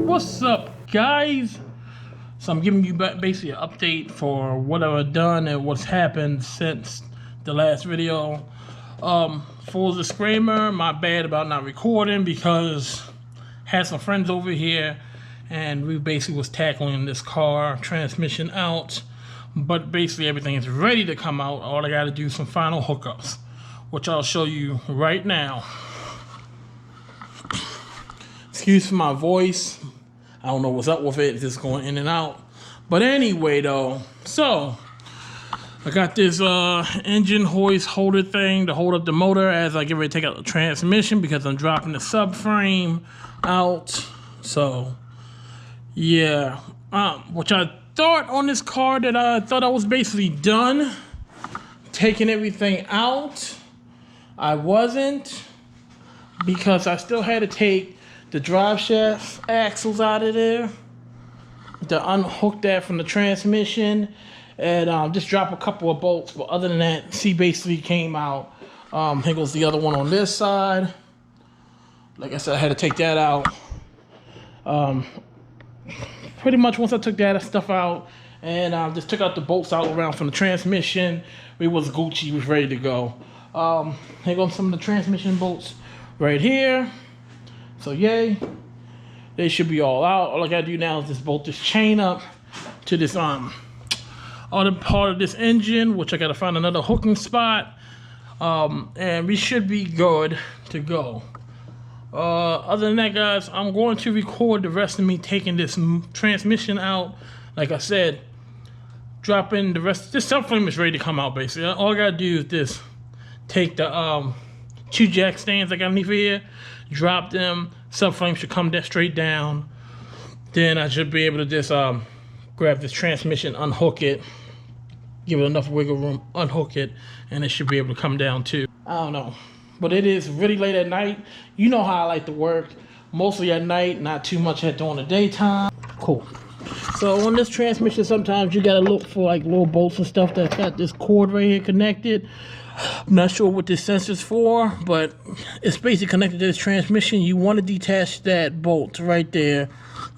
What's up, guys? So I'm giving you basically an update for what I've done and what's happened since the last video. Full disclaimer, my bad about not recording because I had some friends over here and we basically was tackling this car transmission out, but basically everything is ready to come out. All I got to do is some final hookups, which I'll show you right now. Excuse for my voice. I don't know what's up with it. It's just going in and out. But anyway, though, so I got this engine hoist holder thing to hold up the motor as I get ready to take out the transmission because I'm dropping the subframe out. So yeah, which I thought on this car that I thought I was basically done taking everything out. I wasn't, because I still had to take the drive shaft axles out of there to unhook that from the transmission and just drop a couple of bolts. But other than that, see, basically came out. Here goes the other one on this side. Like I said, I had to take that out. Pretty much once I took that stuff out and just took out the bolts out around from the transmission, we was Gucci, was ready to go. Here goes some of the transmission bolts right here. So yay, they should be all out. All I gotta do now is just bolt this chain up to this other part of this engine, which I gotta find another hooking spot, and we should be good to go. Other than that, guys, I'm going to record the rest of me taking this transmission out. Like I said, dropping the rest. This subframe is ready to come out basically. All I gotta do is this: take the 2 jack stands I got underneath here, drop them, subframe should come straight down. Then I should be able to just grab this transmission, unhook it, give it enough wiggle room, unhook it, and it should be able to come down too. I don't know, but it is really late at night. You know how I like to work, mostly at night, not too much during the daytime. Cool. So on this transmission, sometimes you gotta look for like little bolts and stuff that's got this cord right here connected. I'm not sure what this sensor's for, but it's basically connected to this transmission. You want to detach that bolt right there.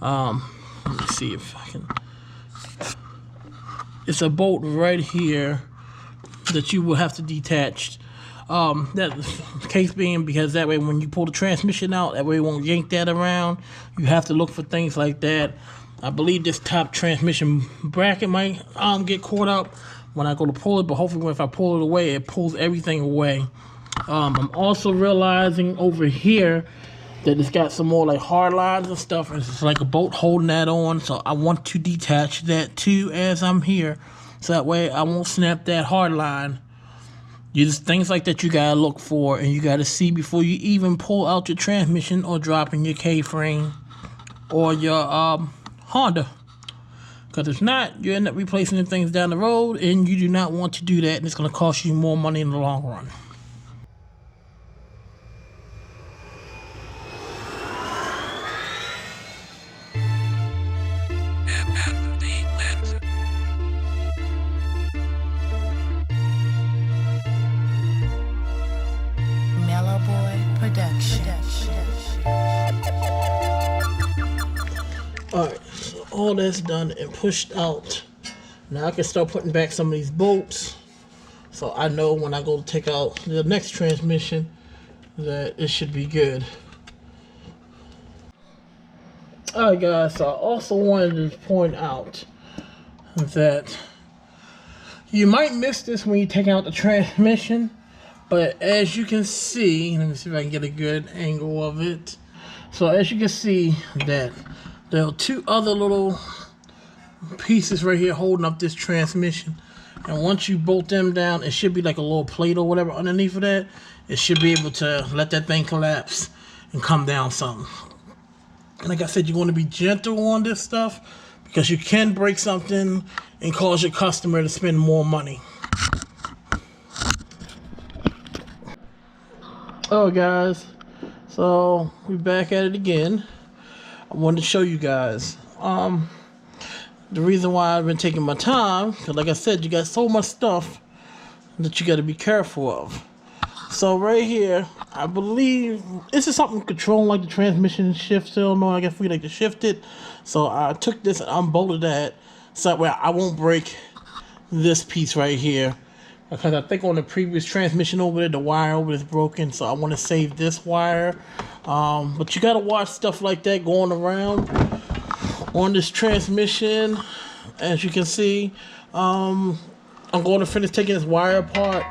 Let me see if I can. It's a bolt right here that you will have to detach. That case being because that way when you pull the transmission out, that way it won't yank that around. You have to look for things like that. I believe this top transmission bracket might get caught up when I go to pull it, but hopefully if I pull it away, it pulls everything away. I'm also realizing over here that it's got some more like hard lines and stuff, and it's like a bolt holding that on, so I want to detach that too as I'm here, so that way I won't snap that hard line. Just things like that you gotta look for, and you gotta see before you even pull out your transmission or dropping your K-frame or your Honda. Because if not, you end up replacing the things down the road, and you do not want to do that, and it's going to cost you more money in the long run. Mellow Boy Production. Alright, so all that's done and pushed out. Now I can start putting back some of these bolts, so I know when I go to take out the next transmission that it should be good. Alright guys, so I also wanted to point out that you might miss this when you take out the transmission, but as you can see, let me see if I can get a good angle of it. So as you can see that there are 2 other little pieces right here holding up this transmission, and once you bolt them down, it should be like a little plate or whatever underneath of that. It should be able to let that thing collapse and come down some. Like I said, you want to be gentle on this stuff because you can break something and cause your customer to spend more money. Oh guys, so we're back at it again. I wanted to show you guys the reason why I've been taking my time, because like I said, you got so much stuff that you got to be careful of. So right here, I believe this is something controlling like the transmission shift still. No, I guess we like to shift it. So I took this and unbolted that so that way I won't break this piece right here. Because I think on the previous transmission over there, the wire over there is broken. So I want to save this wire. But you got to watch stuff like that going around on this transmission. As you can see, I'm going to finish taking this wire apart.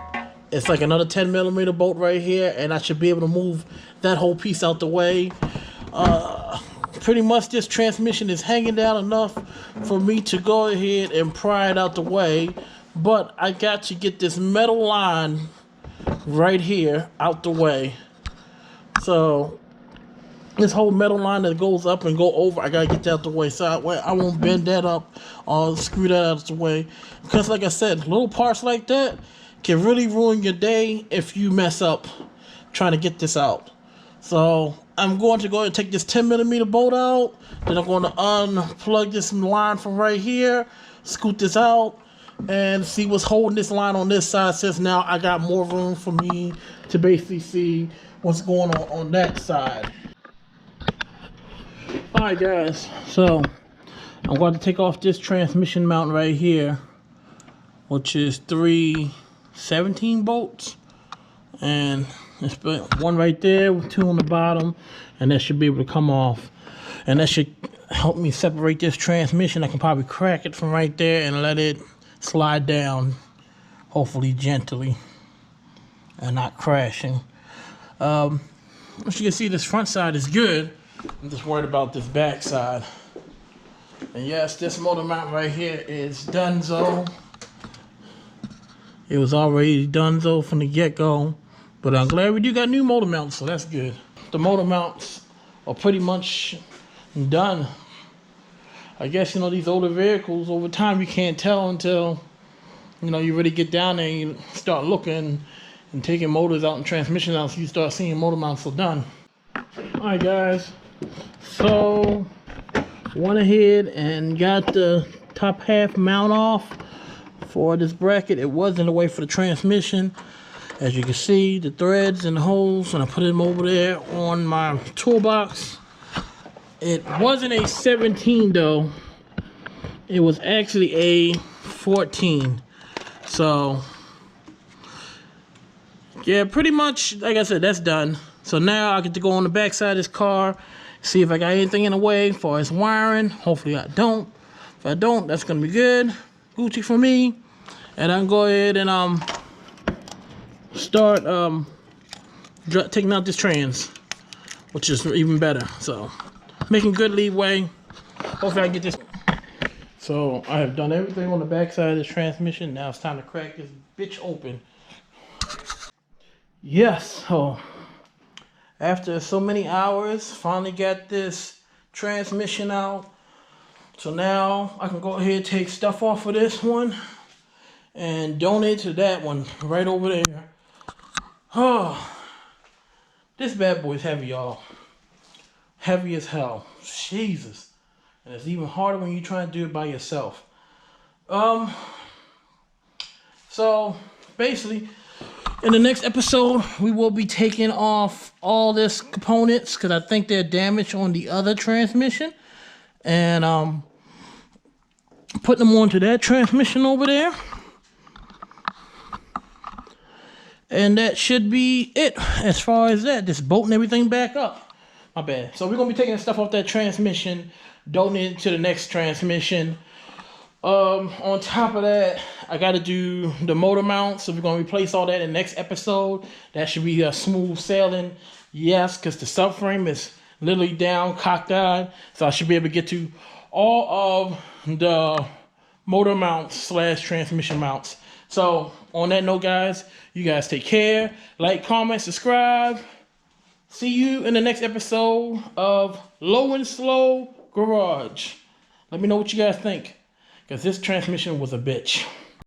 It's like another 10mm bolt right here, and I should be able to move that whole piece out the way. Pretty much this transmission is hanging down enough for me to go ahead and pry it out the way, but I got to get this metal line right here out the way. So this whole metal line that goes up and go over, I gotta get that out the way so I won't bend that up or screw that out of the way. Because like I said, little parts like that can really ruin your day if you mess up trying to get this out. So I'm going to go ahead and take this 10mm bolt out. Then I'm going to unplug this line from right here, scoot this out, and see what's holding this line on this side, since now I got more room for me to basically see what's going on that side. Alright guys, so I'm going to take off this transmission mount right here, which is 317 bolts, and there's one right there with 2 on the bottom, and that should be able to come off, and that should help me separate this transmission. I can probably crack it from right there and let it slide down, hopefully gently and not crashing. As you can see, this front side is good. I'm just worried about this back side. And yes, this motor mount right here is donezo. It was already donezo from the get-go, but I'm glad we do got new motor mounts, so that's good. The motor mounts are pretty much done. I guess, you know, these older vehicles, over time you can't tell until, you know, you really get down there and you start looking and taking motors out and transmissions out, so you start seeing motor mounts are done. Alright guys, so went ahead and got the top half mount off for this bracket. It was in the way for the transmission. As you can see, the threads and the holes, and I put them over there on my toolbox. It wasn't a 17 though, it was actually a 14. So yeah, pretty much, like I said, that's done. So now I get to go on the back side of this car, see if I got anything in the way as far as wiring. Hopefully I don't. If I don't, that's gonna be good. Gucci for me. And I can go ahead and start taking out this trans, which is even better. So making good leeway. Hopefully I can get this. So I have done everything on the back side of this transmission. Now it's time to crack this bitch open. Yes, so after so many hours, finally got this transmission out. So now I can go ahead and take stuff off of this one and donate to that one right over there. Oh, this bad boy's heavy, y'all. Heavy as hell. Jesus. And it's even harder when you try to do it by yourself. So basically, in the next episode, we will be taking off all this components because I think they're damaged on the other transmission, and putting them onto that transmission over there. And that should be it as far as that. Just bolting everything back up. My bad. So we're gonna be taking stuff off that transmission, donating to the next transmission. On top of that, I got to do the motor mount, so we're going to replace all that in the next episode. That should be a smooth sailing. Yes, because the subframe is literally down, cockeyed, so I should be able to get to all of the motor mounts / transmission mounts. So on that note, guys, you guys take care. Like, comment, subscribe. See you in the next episode of Low&Slow Garage. Let me know what you guys think, because this transmission was a bitch.